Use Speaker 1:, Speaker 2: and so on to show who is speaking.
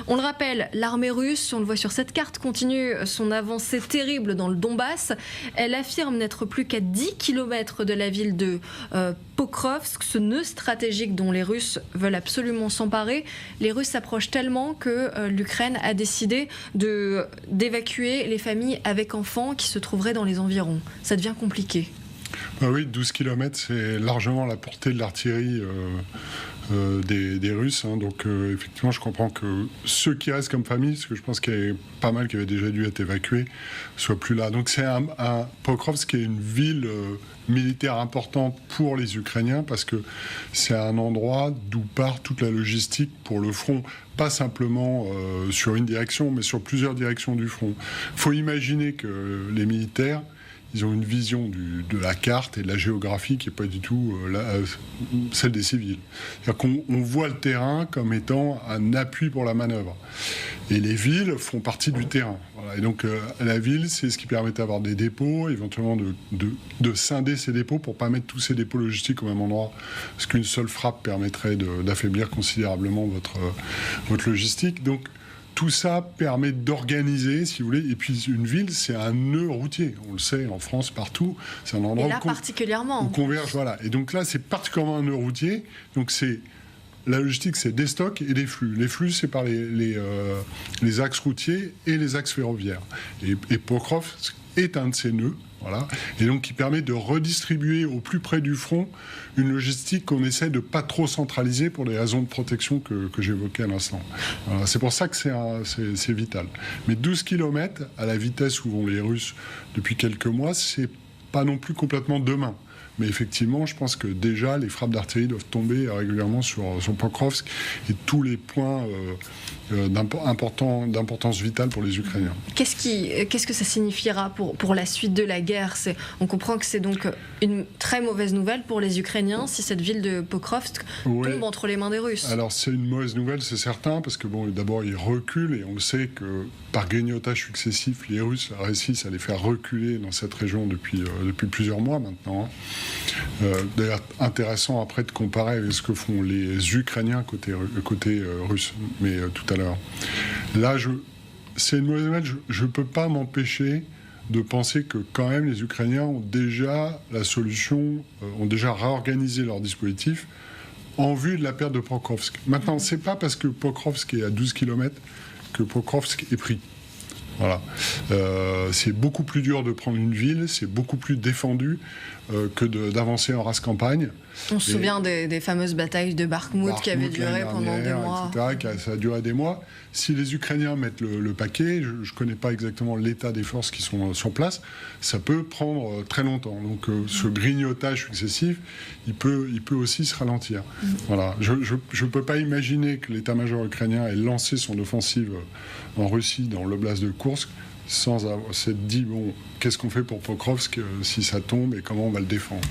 Speaker 1: On le rappelle, l'armée russe, on le voit sur cette carte, continue son avancée terrible dans le Donbass. Elle affirme n'être plus qu'à 10 km de la ville de Pokrovsk, ce nœud stratégique dont les Russes veulent absolument s'emparer. Les Russes s'approchent tellement que l'Ukraine a décidé d'évacuer les familles avec enfants qui se trouveraient dans les environs. Ça devient compliqué.
Speaker 2: Oui, 12 km, c'est largement la portée de l'artillerie des Russes. Donc effectivement, je comprends que ceux qui restent comme famille, parce que je pense qu'il y a pas mal qui avaient déjà dû être évacués, soient plus là. Donc c'est un Pokrovsk qui est une ville militaire importante pour les Ukrainiens, parce que c'est un endroit d'où part toute la logistique pour le front. Pas simplement sur une direction, mais sur plusieurs directions du front. Il faut imaginer que les militaires, ils ont une vision de la carte et de la géographie qui n'est pas du tout celle des civils. C'est-à-dire qu'on voit le terrain comme étant un appui pour la manœuvre. Et les villes font partie du terrain. Voilà. Et donc la ville, c'est ce qui permet d'avoir des dépôts, éventuellement de scinder ces dépôts pour ne pas mettre tous ces dépôts logistiques au même endroit. Parce qu'une seule frappe permettrait d'affaiblir considérablement votre logistique. Donc tout ça permet d'organiser, si vous voulez. Et puis une ville, c'est un nœud routier. On le sait, en France, partout. C'est un endroit
Speaker 1: particulièrement.
Speaker 2: où converge. Voilà. Et donc là, c'est particulièrement un nœud routier. Donc la logistique, c'est des stocks et des flux. Les flux, c'est par les axes routiers et les axes ferroviaires. Et Pokrovsk est un de ces nœuds. Voilà. Et donc qui permet de redistribuer au plus près du front une logistique qu'on essaie de pas trop centraliser pour des raisons de protection que j'évoquais à l'instant. Voilà. C'est pour ça que c'est vital. Mais 12 km à la vitesse où vont les Russes depuis quelques mois, c'est pas non plus complètement demain. Mais effectivement, je pense que déjà, les frappes d'artillerie doivent tomber régulièrement sur Pokrovsk et tous les points d'importance vitale pour les Ukrainiens.
Speaker 1: Qu'est-ce que ça signifiera pour la suite de la guerre ? On comprend que c'est donc une très mauvaise nouvelle pour les Ukrainiens si cette ville de Pokrovsk tombe entre les mains des Russes.
Speaker 2: Alors c'est une mauvaise nouvelle, c'est certain, parce que d'abord ils reculent et on le sait que par grignotage successif, les Russes réussissent à les faire reculer dans cette région depuis plusieurs mois maintenant. D'ailleurs, intéressant après de comparer avec ce que font les Ukrainiens côté russe, mais tout à l'heure. Là, c'est une mauvaise nouvelle, je ne peux pas m'empêcher de penser que quand même les Ukrainiens ont déjà la solution, ont déjà réorganisé leur dispositif en vue de la perte de Pokrovsk. Maintenant, ce n'est pas parce que Pokrovsk est à 12 km que Pokrovsk est pris. Voilà. C'est beaucoup plus dur de prendre une ville, c'est beaucoup plus défendu que d'avancer en race campagne.
Speaker 1: On se souvient des fameuses batailles de Bakhmout qui avaient duré pendant des mois.
Speaker 2: Etc., ça a duré des mois. Si les Ukrainiens mettent le paquet, je ne connais pas exactement l'état des forces qui sont sur place, ça peut prendre très longtemps. Donc ce grignotage successif, il peut aussi se ralentir. Voilà. Je ne peux pas imaginer que l'état-major ukrainien ait lancé son offensive en Russie, dans l'oblast de Koursk, sans s'être dit, bon, qu'est-ce qu'on fait pour Pokrovsk si ça tombe et comment on va le défendre ?